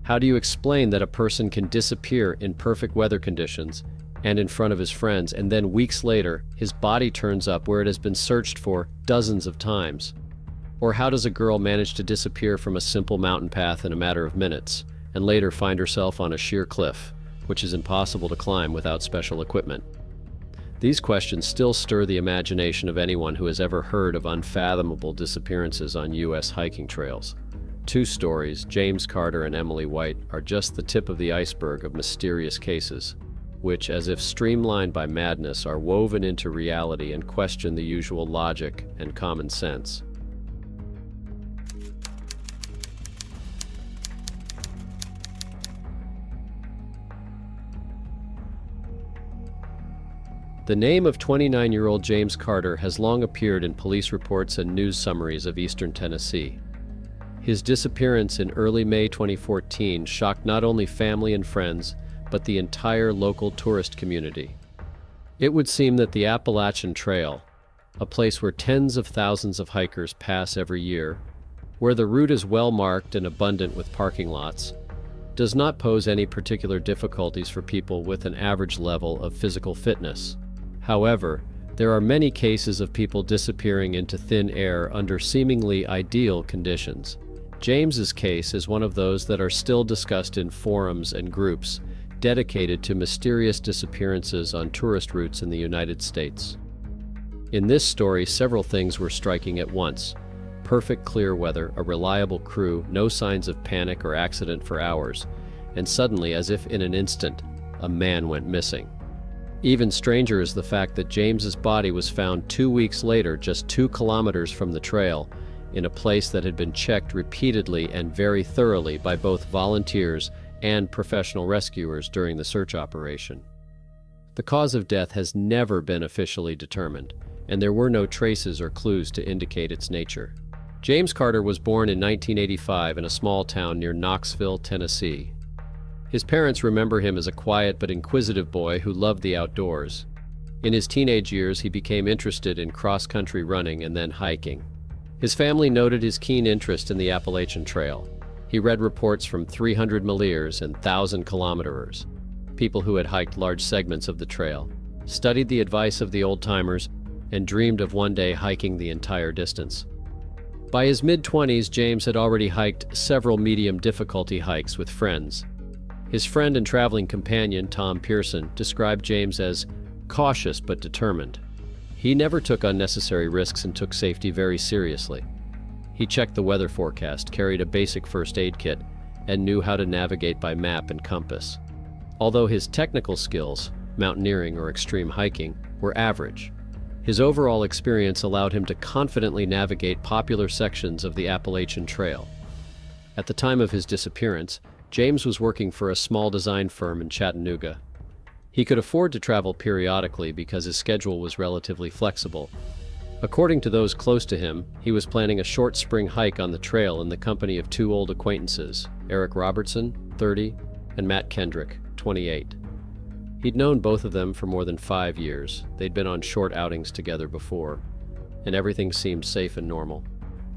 How do you explain that a person can disappear in perfect weather conditions and in front of his friends, and then weeks later, his body turns up where it has been searched for dozens of times? Or how does a girl manage to disappear from a simple mountain path in a matter of minutes, and later find herself on a sheer cliff, which is impossible to climb without special equipment? These questions still stir the imagination of anyone who has ever heard of unfathomable disappearances on U.S. hiking trails. Two stories, James Carter and Emily White, are just the tip of the iceberg of mysterious cases, which, as if streamlined by madness, are woven into reality and question the usual logic and common sense. The name of 29-year-old James Carter has long appeared in police reports and news summaries of eastern Tennessee. His disappearance in early May 2014 shocked not only family and friends, but the entire local tourist community. It would seem that the Appalachian Trail, a place where tens of thousands of hikers pass every year, where the route is well marked and abundant with parking lots, does not pose any particular difficulties for people with an average level of physical fitness. However, there are many cases of people disappearing into thin air under seemingly ideal conditions. James's case is one of those that are still discussed in forums and groups dedicated to mysterious disappearances on tourist routes in the United States. In this story, several things were striking at once. Perfect clear weather, a reliable crew, no signs of panic or accident for hours, and suddenly, as if in an instant, a man went missing. Even stranger is the fact that James's body was found 2 weeks later, just 2 kilometers from the trail, in a place that had been checked repeatedly and very thoroughly by both volunteers and professional rescuers during the search operation. The cause of death has never been officially determined, and there were no traces or clues to indicate its nature. James Carter was born in 1985 in a small town near Knoxville, Tennessee. His parents remember him as a quiet but inquisitive boy who loved the outdoors. In his teenage years, he became interested in cross-country running and then hiking. His family noted his keen interest in the Appalachian Trail. He read reports from 300 milers and 1,000-kilometerers, people who had hiked large segments of the trail, studied the advice of the old-timers, and dreamed of one day hiking the entire distance. By his mid-20s, James had already hiked several medium-difficulty hikes with friends. His friend and traveling companion, Tom Pearson, described James as cautious but determined. He never took unnecessary risks and took safety very seriously. He checked the weather forecast, carried a basic first aid kit, and knew how to navigate by map and compass. Although his technical skills, mountaineering or extreme hiking, were average, his overall experience allowed him to confidently navigate popular sections of the Appalachian Trail. At the time of his disappearance, James was working for a small design firm in Chattanooga. He could afford to travel periodically because his schedule was relatively flexible. According to those close to him, he was planning a short spring hike on the trail in the company of 2 old acquaintances, Eric Robertson, 30, and Matt Kendrick, 28. He'd known both of them for more than 5 years. They'd been on short outings together before, and everything seemed safe and normal.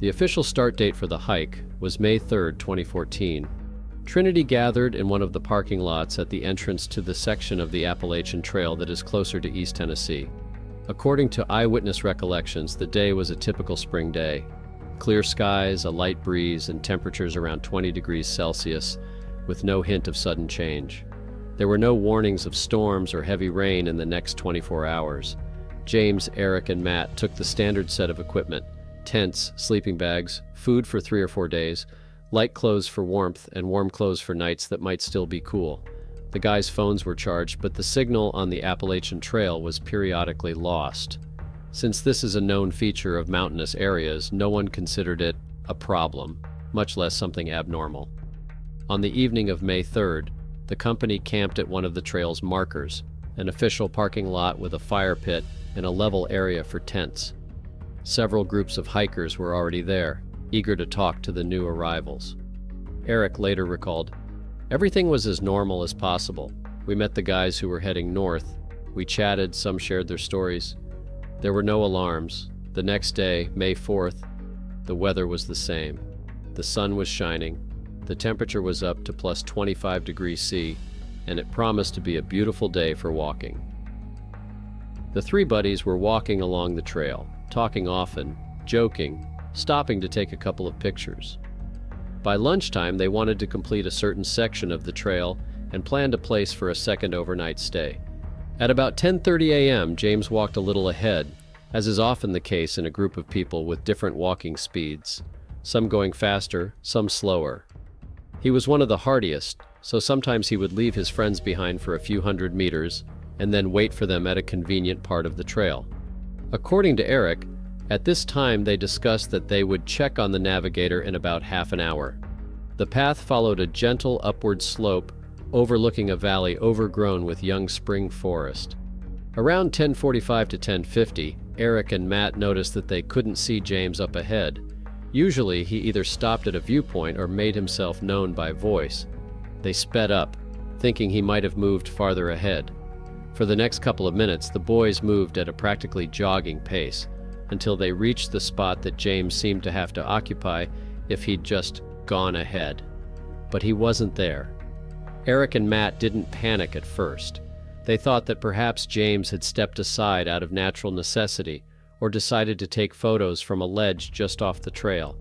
The official start date for the hike was May 3, 2014. Trinity gathered in one of the parking lots at the entrance to the section of the Appalachian Trail that is closer to East Tennessee. According to eyewitness recollections, the day was a typical spring day. Clear skies, a light breeze, and temperatures around 20 degrees Celsius, with no hint of sudden change. There were no warnings of storms or heavy rain in the next 24 hours. James, Eric, and Matt took the standard set of equipment: tents, sleeping bags, food for 3 or 4 days, light clothes for warmth, and warm clothes for nights that might still be cool. The guys' phones were charged, but the signal on the Appalachian Trail was periodically lost. Since this is a known feature of mountainous areas, no one considered it a problem, much less something abnormal. On the evening of May 3rd, the company camped at one of the trail's markers, an official parking lot with a fire pit and a level area for tents. Several groups of hikers were already there, eager to talk to the new arrivals. Eric later recalled, "Everything was as normal as possible. We met the guys who were heading north. We chatted, some shared their stories. There were no alarms. The next day, May 4th, the weather was the same. The sun was shining. The temperature was up to plus 25 degrees C, and it promised to be a beautiful day for walking. The three buddies were walking along the trail, talking often, joking, stopping to take a couple of pictures. By lunchtime, they wanted to complete a certain section of the trail and planned a place for a second overnight stay. At about 10:30 a.m., James walked a little ahead, as is often the case in a group of people with different walking speeds, some going faster, some slower. He was one of the hardiest, so sometimes he would leave his friends behind for a few hundred meters and then wait for them at a convenient part of the trail. According to Eric, at this time they discussed that they would check on the navigator in about half an hour. The path followed a gentle upward slope overlooking a valley overgrown with young spring forest. Around 10:45 to 10:50, Eric and Matt noticed that they couldn't see James up ahead. Usually, he either stopped at a viewpoint or made himself known by voice. They sped up, thinking he might have moved farther ahead. For the next couple of minutes, the boys moved at a practically jogging pace until they reached the spot that James seemed to have to occupy if he'd just gone ahead. But he wasn't there. Eric and Matt didn't panic at first. They thought that perhaps James had stepped aside out of natural necessity or decided to take photos from a ledge just off the trail.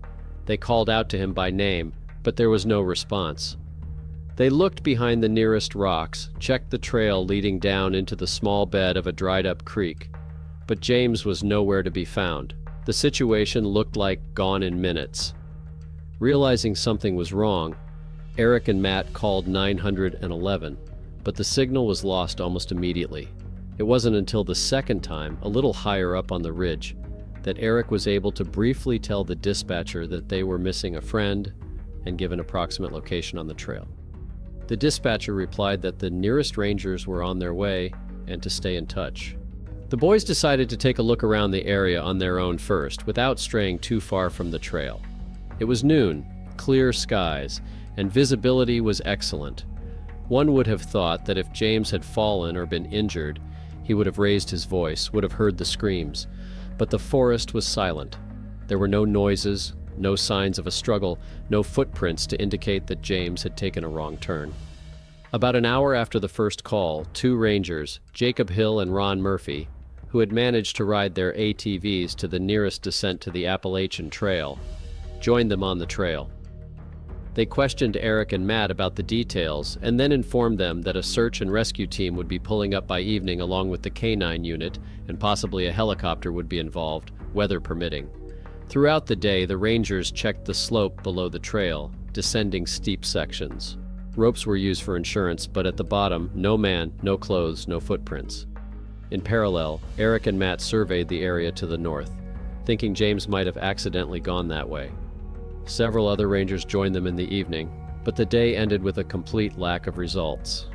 They called out to him by name, but there was no response. They looked behind the nearest rocks, checked the trail leading down into the small bed of a dried-up creek, but James was nowhere to be found. The situation looked like gone in minutes. Realizing something was wrong, Eric and Matt called 911, but the signal was lost almost immediately. It wasn't until the second time, a little higher up on the ridge, that Eric was able to briefly tell the dispatcher that they were missing a friend and give an approximate location on the trail. The dispatcher replied that the nearest rangers were on their way and to stay in touch. The boys decided to take a look around the area on their own first, without straying too far from the trail. It was noon, clear skies, and visibility was excellent. One would have thought that if James had fallen or been injured, he would have raised his voice, would have heard the screams. But the forest was silent. There were no noises, no signs of a struggle, no footprints to indicate that James had taken a wrong turn. About an hour after the first call, two rangers, Jacob Hill and Ron Murphy, who had managed to ride their ATVs to the nearest descent to the Appalachian Trail, joined them on the trail. They questioned Eric and Matt about the details and then informed them that a search and rescue team would be pulling up by evening along with the K-9 unit, and possibly a helicopter would be involved, weather permitting. Throughout the day, the rangers checked the slope below the trail, descending steep sections. Ropes were used for insurance, but at the bottom, no man, no clothes, no footprints. In parallel, Eric and Matt surveyed the area to the north, thinking James might have accidentally gone that way. Several other rangers joined them in the evening, but the day ended with a complete lack of results.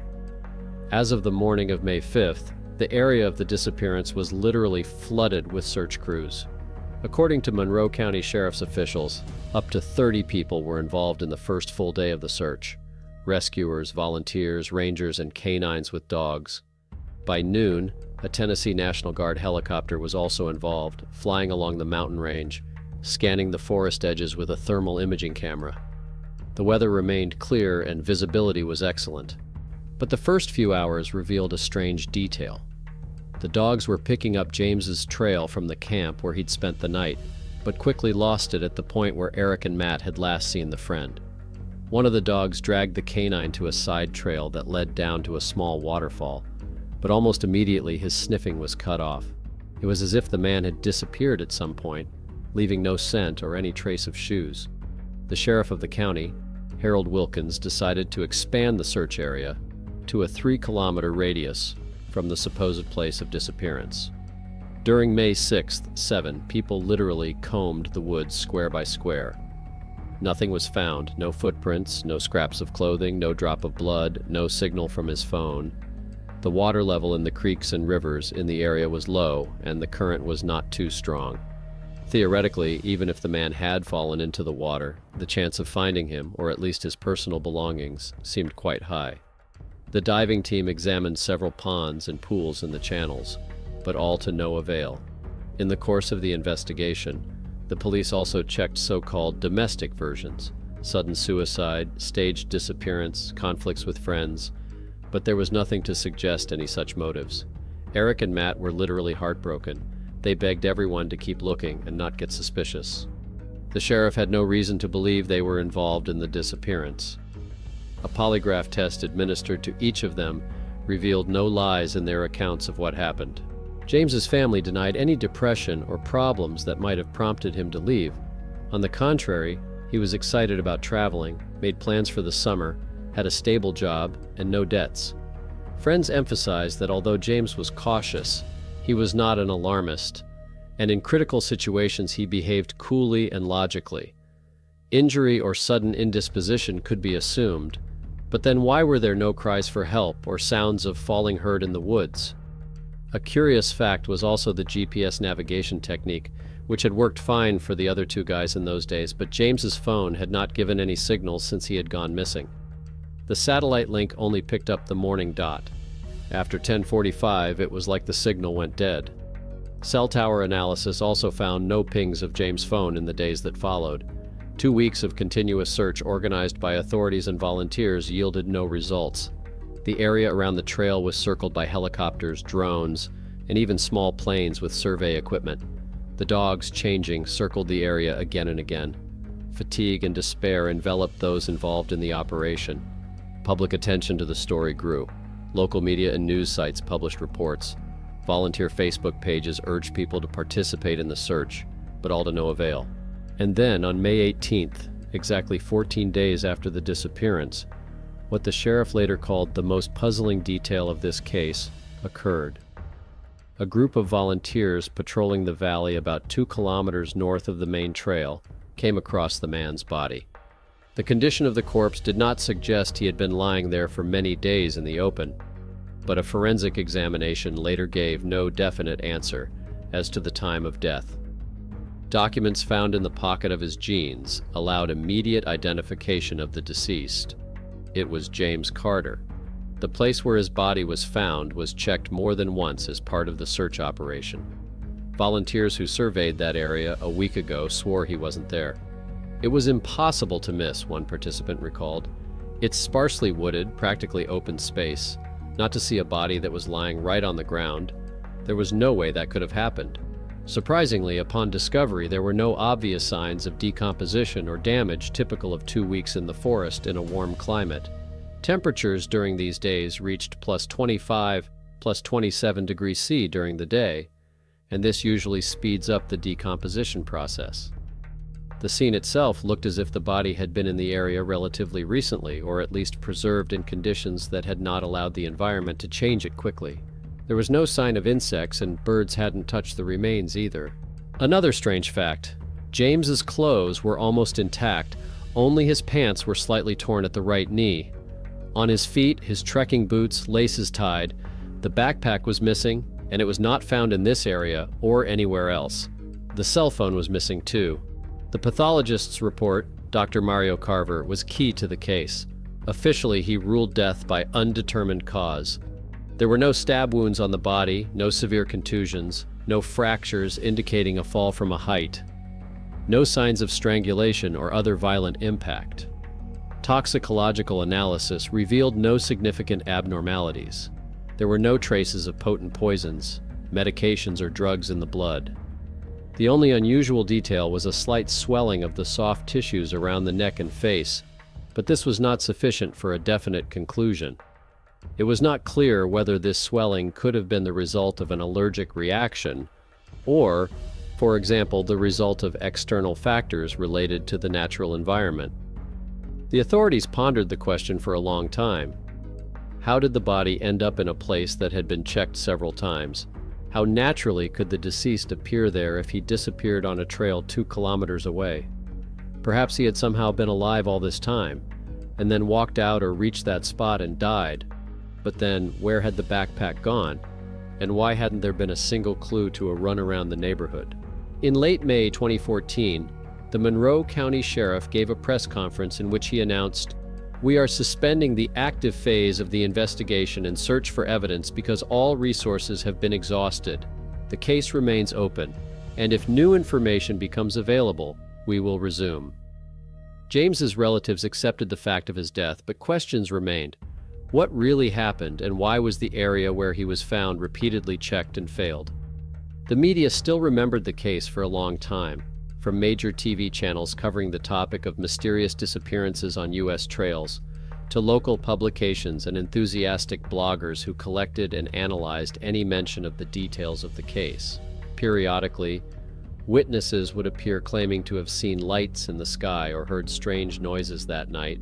As of the morning of May 5th, the area of the disappearance was literally flooded with search crews. According to Monroe County Sheriff's officials, up to 30 people were involved in the first full day of the search. Rescuers, volunteers, rangers, and canines with dogs. By noon, a Tennessee National Guard helicopter was also involved, flying along the mountain range, scanning the forest edges with a thermal imaging camera. The weather remained clear and visibility was excellent. But the first few hours revealed a strange detail. The dogs were picking up James's trail from the camp where he'd spent the night, but quickly lost it at the point where Eric and Matt had last seen the friend. One of the dogs dragged the canine to a side trail that led down to a small waterfall, but almost immediately his sniffing was cut off. It was as if the man had disappeared at some point, leaving no scent or any trace of shoes. The sheriff of the county, Harold Wilkins, decided to expand the search area to a 3-kilometer radius from the supposed place of disappearance. During May 6th, 7, people literally combed the woods square by square. Nothing was found, no footprints, no scraps of clothing, no drop of blood, no signal from his phone. The water level in the creeks and rivers in the area was low, and the current was not too strong. Theoretically, even if the man had fallen into the water, the chance of finding him, or at least his personal belongings, seemed quite high. The diving team examined several ponds and pools in the channels, but all to no avail. In the course of the investigation, the police also checked so-called domestic versions, sudden suicide, staged disappearance, conflicts with friends, but there was nothing to suggest any such motives. Eric and Matt were literally heartbroken. They begged everyone to keep looking and not get suspicious. The sheriff had no reason to believe they were involved in the disappearance. A polygraph test administered to each of them revealed no lies in their accounts of what happened. James's family denied any depression or problems that might have prompted him to leave. On the contrary, he was excited about traveling, made plans for the summer, had a stable job, and no debts. Friends emphasized that although James was cautious, he was not an alarmist, and in critical situations he behaved coolly and logically. Injury or sudden indisposition could be assumed, but then why were there no cries for help or sounds of falling heard in the woods? A curious fact was also the GPS navigation technique, which had worked fine for the other two guys in those days, but James's phone had not given any signals since he had gone missing. The satellite link only picked up the morning dot. After 10:45, it was like the signal went dead. Cell tower analysis also found no pings of James' phone in the days that followed. 2 weeks of continuous search organized by authorities and volunteers yielded no results. The area around the trail was circled by helicopters, drones, and even small planes with survey equipment. The dogs, changing, circled the area again and again. Fatigue and despair enveloped those involved in the operation. Public attention to the story grew. Local media and news sites published reports. Volunteer Facebook pages urged people to participate in the search, but all to no avail. And then, on May 18th, exactly 14 days after the disappearance, what the sheriff later called the most puzzling detail of this case occurred. A group of volunteers patrolling the valley about 2 kilometers north of the main trail came across the man's body. The condition of the corpse did not suggest he had been lying there for many days in the open, but a forensic examination later gave no definite answer as to the time of death. Documents found in the pocket of his jeans allowed immediate identification of the deceased. It was James Carter. The place where his body was found was checked more than once as part of the search operation. Volunteers who surveyed that area a week ago swore he wasn't there. It was impossible to miss, one participant recalled. It's sparsely wooded, practically open space. Not to see a body that was lying right on the ground. There was no way that could have happened. Surprisingly, upon discovery, there were no obvious signs of decomposition or damage typical of 2 weeks in the forest in a warm climate. Temperatures during these days reached +25, +27 degrees C during the day, and this usually speeds up the decomposition process. The scene itself looked as if the body had been in the area relatively recently, or at least preserved in conditions that had not allowed the environment to change it quickly. There was no sign of insects, and birds hadn't touched the remains either. Another strange fact: James's clothes were almost intact, only his pants were slightly torn at the right knee. On his feet, his trekking boots, laces tied. The backpack was missing, and it was not found in this area or anywhere else. The cell phone was missing too. The pathologist's report, Dr. Mario Carver, was key to the case. Officially, he ruled death by undetermined cause. There were no stab wounds on the body, no severe contusions, no fractures indicating a fall from a height, no signs of strangulation or other violent impact. Toxicological analysis revealed no significant abnormalities. There were no traces of potent poisons, medications, or drugs in the blood. The only unusual detail was a slight swelling of the soft tissues around the neck and face, but this was not sufficient for a definite conclusion. It was not clear whether this swelling could have been the result of an allergic reaction or, for example, the result of external factors related to the natural environment. The authorities pondered the question for a long time. How did the body end up in a place that had been checked several times? How naturally could the deceased appear there if he disappeared on a trail 2 kilometers away? Perhaps he had somehow been alive all this time, and then walked out or reached that spot and died. But then, where had the backpack gone? And why hadn't there been a single clue to a run around the neighborhood? In late May 2014, the Monroe County Sheriff gave a press conference in which he announced, "We are suspending the active phase of the investigation and search for evidence because all resources have been exhausted. The case remains open, and if new information becomes available, we will resume." James's relatives accepted the fact of his death, but questions remained. What really happened, and why was the area where he was found repeatedly checked and failed? The media still remembered the case for a long time, from major TV channels covering the topic of mysterious disappearances on U.S. trails, to local publications and enthusiastic bloggers who collected and analyzed any mention of the details of the case. Periodically, witnesses would appear claiming to have seen lights in the sky or heard strange noises that night,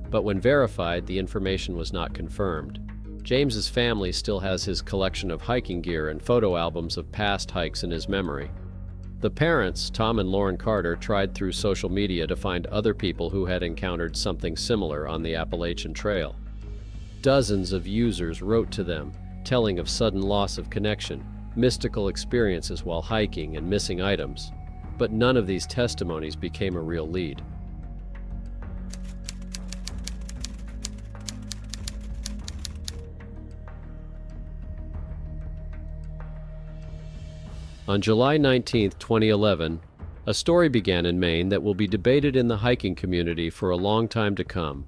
but when verified, the information was not confirmed. James's family still has his collection of hiking gear and photo albums of past hikes in his memory. The parents, Tom and Lauren Carter, tried through social media to find other people who had encountered something similar on the Appalachian Trail. Dozens of users wrote to them, telling of sudden loss of connection, mystical experiences while hiking, and missing items, but none of these testimonies became a real lead. On July 19, 2011, a story began in Maine that will be debated in the hiking community for a long time to come.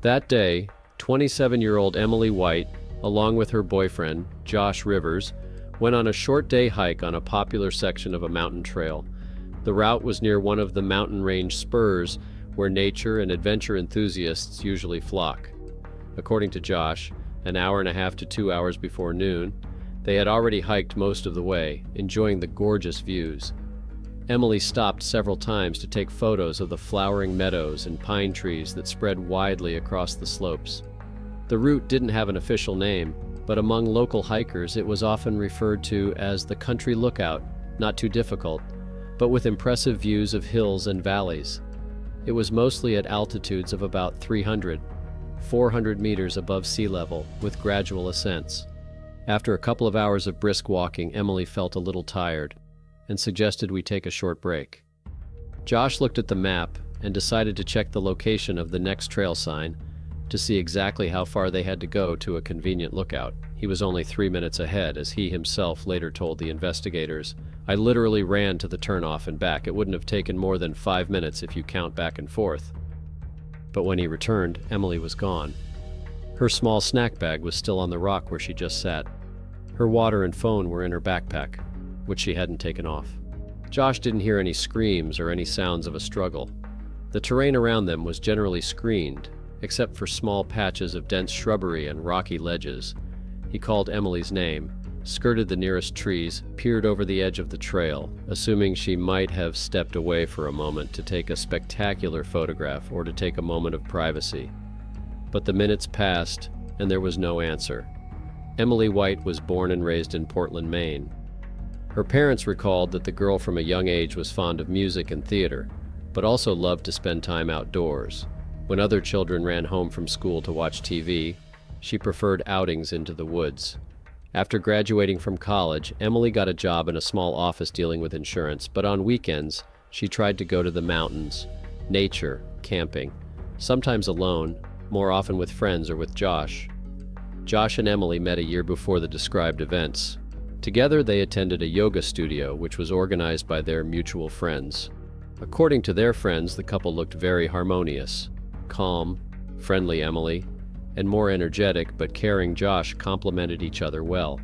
That day, 27-year-old Emily White, along with her boyfriend, Josh Rivers, went on a short-day hike on a popular section of a mountain trail. The route was near one of the mountain range spurs where nature and adventure enthusiasts usually flock. According to Josh, an hour and a half to 2 hours before noon, they had already hiked most of the way, enjoying the gorgeous views. Emily stopped several times to take photos of the flowering meadows and pine trees that spread widely across the slopes. The route didn't have an official name, but among local hikers it was often referred to as the Country Lookout, not too difficult, but with impressive views of hills and valleys. It was mostly at altitudes of about 400 meters above sea level, with gradual ascents. After a couple of hours of brisk walking, Emily felt a little tired and suggested we take a short break. Josh looked at the map and decided to check the location of the next trail sign to see exactly how far they had to go to a convenient lookout. He was only 3 minutes ahead, as he himself later told the investigators. "I literally ran to the turnoff and back. It wouldn't have taken more than 5 minutes if you count back and forth." But when he returned, Emily was gone. Her small snack bag was still on the rock where she just sat. Her water and phone were in her backpack, which she hadn't taken off. Josh didn't hear any screams or any sounds of a struggle. The terrain around them was generally screened, except for small patches of dense shrubbery and rocky ledges. He called Emily's name, skirted the nearest trees, peered over the edge of the trail, assuming she might have stepped away for a moment to take a spectacular photograph or to take a moment of privacy. But the minutes passed, and there was no answer. Emily White was born and raised in Portland, Maine. Her parents recalled that the girl from a young age was fond of music and theater, but also loved to spend time outdoors. When other children ran home from school to watch TV, she preferred outings into the woods. After graduating from college, Emily got a job in a small office dealing with insurance, but on weekends, she tried to go to the mountains, nature, camping, sometimes alone, more often with friends or with Josh. Josh and Emily met a year before the described events. Together they attended a yoga studio which was organized by their mutual friends. According to their friends, the couple looked very harmonious. Calm, friendly Emily, and more energetic but caring Josh complemented each other well.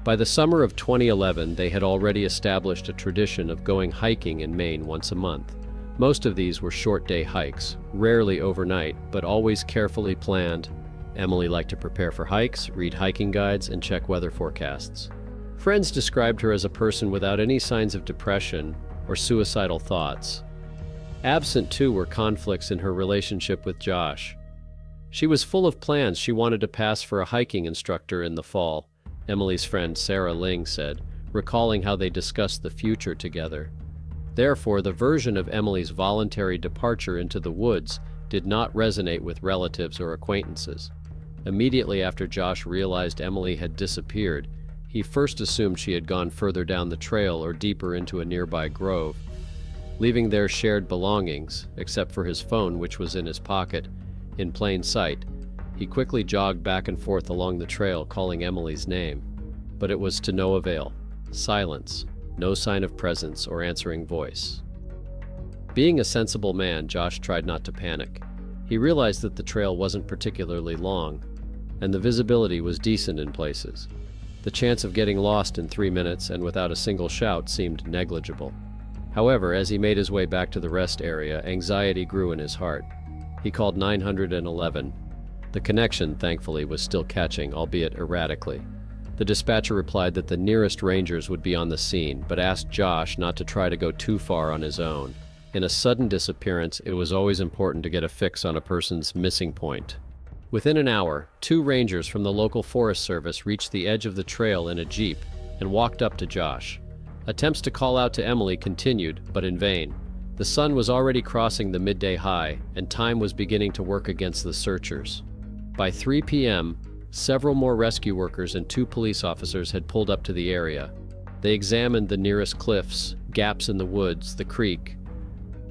By the summer of 2011, they had already established a tradition of going hiking in Maine once a month. Most of these were short-day hikes, rarely overnight, but always carefully planned. Emily liked to prepare for hikes, read hiking guides, and check weather forecasts. Friends described her as a person without any signs of depression or suicidal thoughts. Absent, too, were conflicts in her relationship with Josh. She was full of plans. She wanted to pass for a hiking instructor in the fall, Emily's friend Sarah Ling said, recalling how they discussed the future together. Therefore, the version of Emily's voluntary departure into the woods did not resonate with relatives or acquaintances. Immediately after Josh realized Emily had disappeared, he first assumed she had gone further down the trail or deeper into a nearby grove. Leaving their shared belongings, except for his phone which was in his pocket, in plain sight, he quickly jogged back and forth along the trail calling Emily's name. But it was to no avail. Silence. No sign of presence or answering voice. Being a sensible man, Josh tried not to panic. He realized that the trail wasn't particularly long, and the visibility was decent in places. The chance of getting lost in 3 minutes and without a single shout seemed negligible. However, as he made his way back to the rest area, anxiety grew in his heart. He called 911. The connection, thankfully, was still catching, albeit erratically. The dispatcher replied that the nearest rangers would be on the scene, but asked Josh not to try to go too far on his own. In a sudden disappearance, it was always important to get a fix on a person's missing point. Within an hour, 2 rangers from the local Forest Service reached the edge of the trail in a jeep and walked up to Josh. Attempts to call out to Emily continued, but in vain. The sun was already crossing the midday high, and time was beginning to work against the searchers. By 3 p.m., several more rescue workers and 2 police officers had pulled up to the area. They examined the nearest cliffs, gaps in the woods, the creek,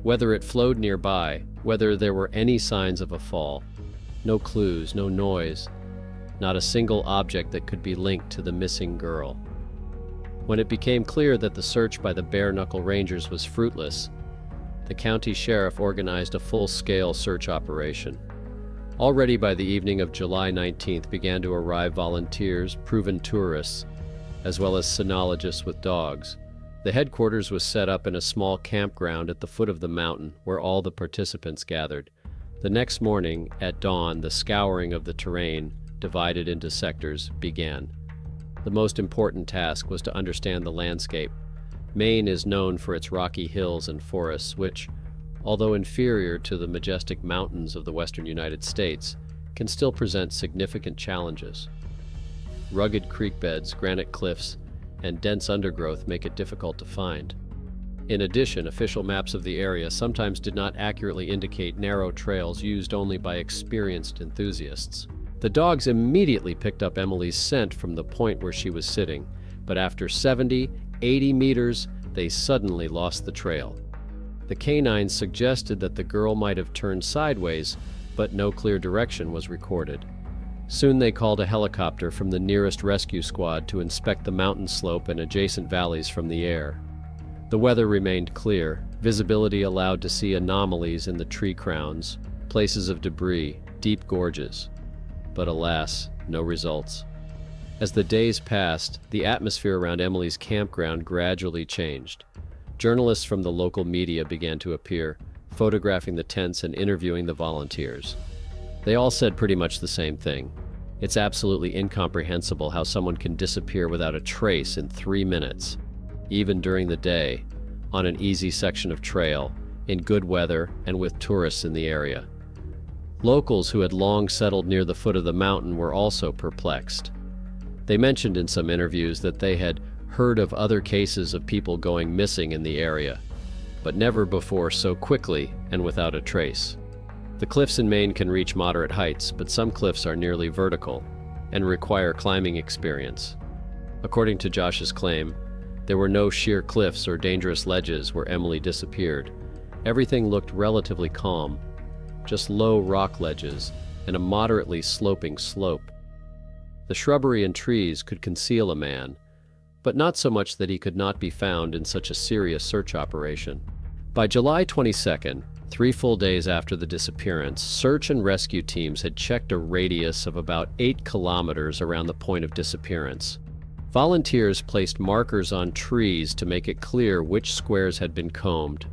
whether it flowed nearby, whether there were any signs of a fall. No clues, no noise, not a single object that could be linked to the missing girl. When it became clear that the search by the Bare Knuckle Rangers was fruitless, the county sheriff organized a full-scale search operation. Already by the evening of July 19th began to arrive volunteers, proven tourists, as well as cynologists with dogs. The headquarters was set up in a small campground at the foot of the mountain where all the participants gathered. The next morning, at dawn, the scouring of the terrain, divided into sectors, began. The most important task was to understand the landscape. Maine is known for its rocky hills and forests, which, although inferior to the majestic mountains of the western United States, can still present significant challenges. Rugged creek beds, granite cliffs, and dense undergrowth make it difficult to find. In addition, official maps of the area sometimes did not accurately indicate narrow trails used only by experienced enthusiasts. The dogs immediately picked up Emily's scent from the point where she was sitting, but after 70, 80 meters, they suddenly lost the trail. The canines suggested that the girl might have turned sideways, but no clear direction was recorded. Soon they called a helicopter from the nearest rescue squad to inspect the mountain slope and adjacent valleys from the air. The weather remained clear, visibility allowed to see anomalies in the tree crowns, places of debris, deep gorges. But alas, no results. As the days passed, the atmosphere around Emily's campground gradually changed. Journalists from the local media began to appear, photographing the tents and interviewing the volunteers. They all said pretty much the same thing. It's absolutely incomprehensible how someone can disappear without a trace in 3 minutes, even during the day, on an easy section of trail, in good weather and with tourists in the area. Locals who had long settled near the foot of the mountain were also perplexed. They mentioned in some interviews that they had heard of other cases of people going missing in the area, but never before so quickly and without a trace. The cliffs in Maine can reach moderate heights, but some cliffs are nearly vertical and require climbing experience. According to Josh's claim, there were no sheer cliffs or dangerous ledges where Emily disappeared. Everything looked relatively calm, just low rock ledges and a moderately sloping slope. The shrubbery and trees could conceal a man, but not so much that he could not be found in such a serious search operation. By July 22nd, 3 full days after the disappearance, search and rescue teams had checked a radius of about 8 kilometers around the point of disappearance. Volunteers placed markers on trees to make it clear which squares had been combed.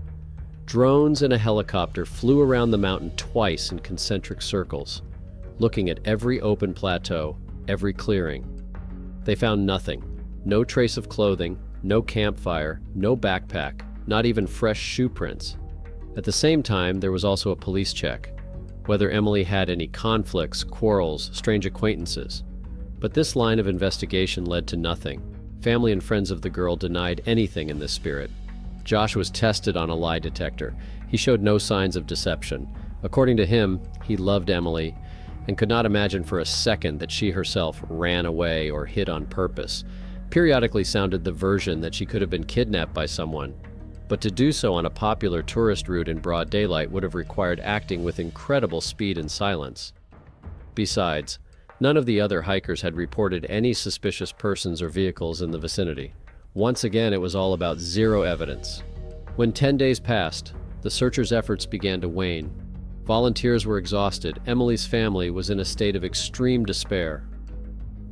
Drones and a helicopter flew around the mountain twice in concentric circles, looking at every open plateau, every clearing. They found nothing. No trace of clothing, no campfire, no backpack, not even fresh shoe prints. At the same time, there was also a police check, whether Emily had any conflicts, quarrels, strange acquaintances. But this line of investigation led to nothing. Family and friends of the girl denied anything in this spirit. Josh was tested on a lie detector. He showed no signs of deception. According to him, he loved Emily and could not imagine for a second that she herself ran away or hid on purpose. Periodically sounded the version that she could have been kidnapped by someone, but to do so on a popular tourist route in broad daylight would have required acting with incredible speed and silence. Besides, none of the other hikers had reported any suspicious persons or vehicles in the vicinity. Once again, it was all about zero evidence. When 10 days passed, The searchers' efforts began to wane. Volunteers were exhausted. Emily's family was in a state of extreme despair.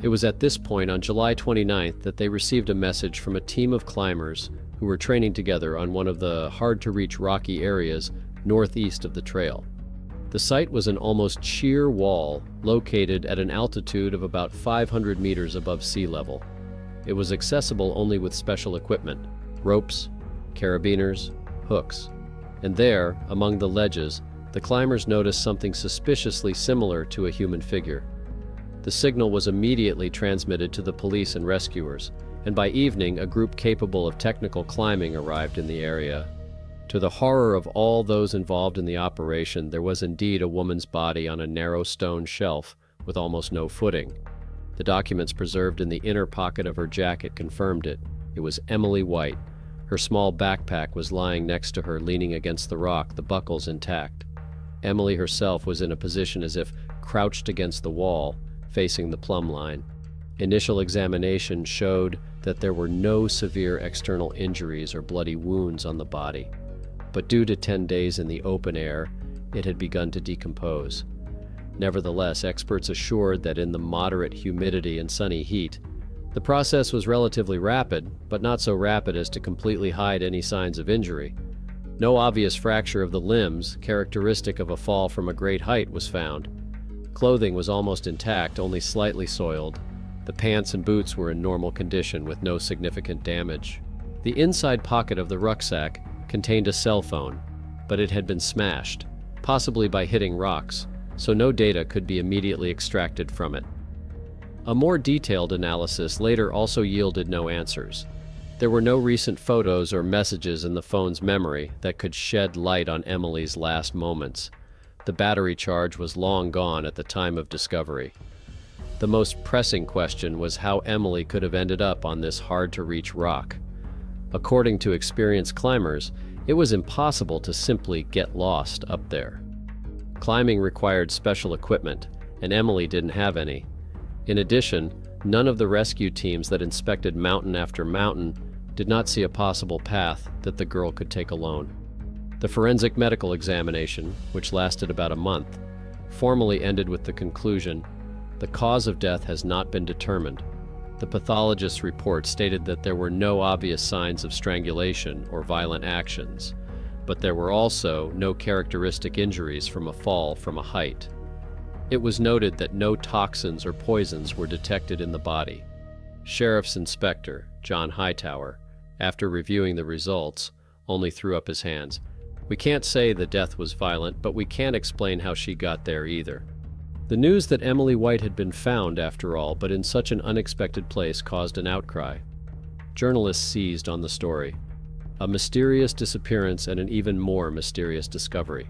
It was at this point on July 29th that they received a message from a team of climbers who were training together on one of the hard-to-reach rocky areas northeast of the trail. The site was an almost sheer wall located at an altitude of about 500 meters above sea level. It was accessible only with special equipment: ropes, carabiners, hooks. And there, among the ledges, the climbers noticed something suspiciously similar to a human figure. The signal was immediately transmitted to the police and rescuers, and by evening a group capable of technical climbing arrived in the area. To the horror of all those involved in the operation, there was indeed a woman's body on a narrow stone shelf with almost no footing. The documents preserved in the inner pocket of her jacket confirmed it. It was Emily White. Her small backpack was lying next to her, leaning against the rock, the buckles intact. Emily herself was in a position as if crouched against the wall, facing the plumb line. Initial examination showed that there were no severe external injuries or bloody wounds on the body, but due to 10 days in the open air, it had begun to decompose. Nevertheless, experts assured that in the moderate humidity and sunny heat, the process was relatively rapid, but not so rapid as to completely hide any signs of injury. No obvious fracture of the limbs, characteristic of a fall from a great height, was found. Clothing was almost intact, only slightly soiled. The pants and boots were in normal condition with no significant damage. The inside pocket of the rucksack contained a cell phone, but it had been smashed, possibly by hitting rocks, so no data could be immediately extracted from it. A more detailed analysis later also yielded no answers. There were no recent photos or messages in the phone's memory that could shed light on Emily's last moments. The battery charge was long gone at the time of discovery. The most pressing question was how Emily could have ended up on this hard-to-reach rock. According to experienced climbers, it was impossible to simply get lost up there. Climbing required special equipment, and Emily didn't have any. In addition, none of the rescue teams that inspected mountain after mountain did not see a possible path that the girl could take alone. The forensic medical examination, which lasted about a month, formally ended with the conclusion, "The cause of death has not been determined." The pathologist's report stated that there were no obvious signs of strangulation or violent actions, but there were also no characteristic injuries from a fall from a height. It was noted that no toxins or poisons were detected in the body. Sheriff's Inspector John Hightower, after reviewing the results, only threw up his hands. "We can't say the death was violent, but we can't explain how she got there either." The news that Emily White had been found, after all, but in such an unexpected place, caused an outcry. Journalists seized on the story. A mysterious disappearance and an even more mysterious discovery.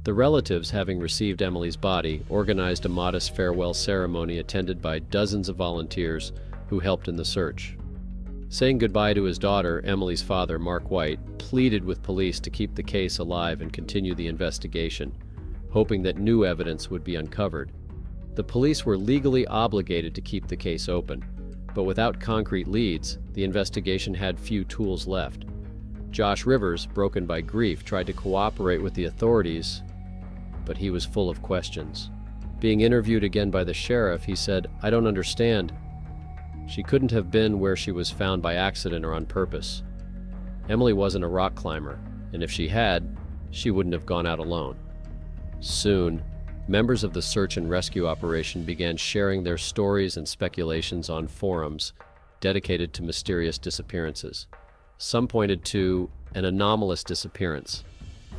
The relatives, having received Emily's body, organized a modest farewell ceremony attended by dozens of volunteers who helped in the search. Saying goodbye to his daughter, Emily's father, Mark White, pleaded with police to keep the case alive and continue the investigation, hoping that new evidence would be uncovered. The police were legally obligated to keep the case open, but without concrete leads, the investigation had few tools left. Josh Rivers, broken by grief, tried to cooperate with the authorities, but he was full of questions. Being interviewed again by the sheriff, he said, "I don't understand. She couldn't have been where she was found by accident or on purpose. Emily wasn't a rock climber, and if she had, she wouldn't have gone out alone." Soon, members of the search and rescue operation began sharing their stories and speculations on forums dedicated to mysterious disappearances. Some pointed to an anomalous disappearance,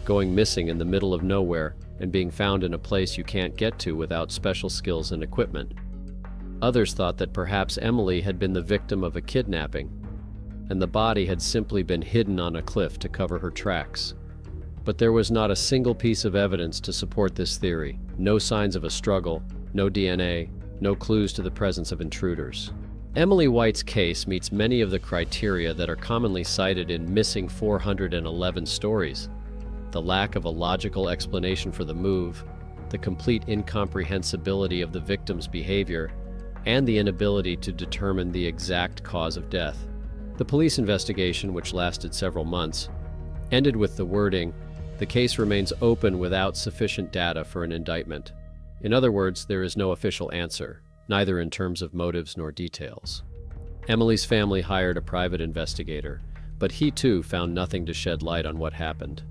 going missing in the middle of nowhere and being found in a place you can't get to without special skills and equipment. Others thought that perhaps Emily had been the victim of a kidnapping, and the body had simply been hidden on a cliff to cover her tracks. But there was not a single piece of evidence to support this theory. No signs of a struggle, no DNA, no clues to the presence of intruders. Emily White's case meets many of the criteria that are commonly cited in missing 411 stories. The lack of a logical explanation for the move, the complete incomprehensibility of the victim's behavior, and the inability to determine the exact cause of death. The police investigation, which lasted several months, ended with the wording, The case remains open without sufficient data for an indictment. In other words, there is no official answer, neither in terms of motives nor details. Emily's family hired a private investigator, but he too found nothing to shed light on what happened.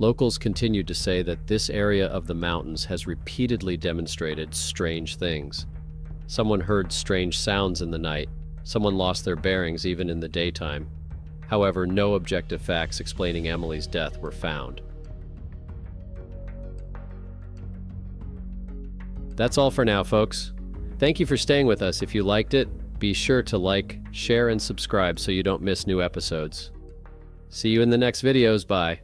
Locals continued to say that this area of the mountains has repeatedly demonstrated strange things. Someone heard strange sounds in the night. Someone lost their bearings even in the daytime. However, no objective facts explaining Emily's death were found. That's all for now, folks. Thank you for staying with us. If you liked it, be sure to like, share, and subscribe so you don't miss new episodes. See you in the next videos. Bye.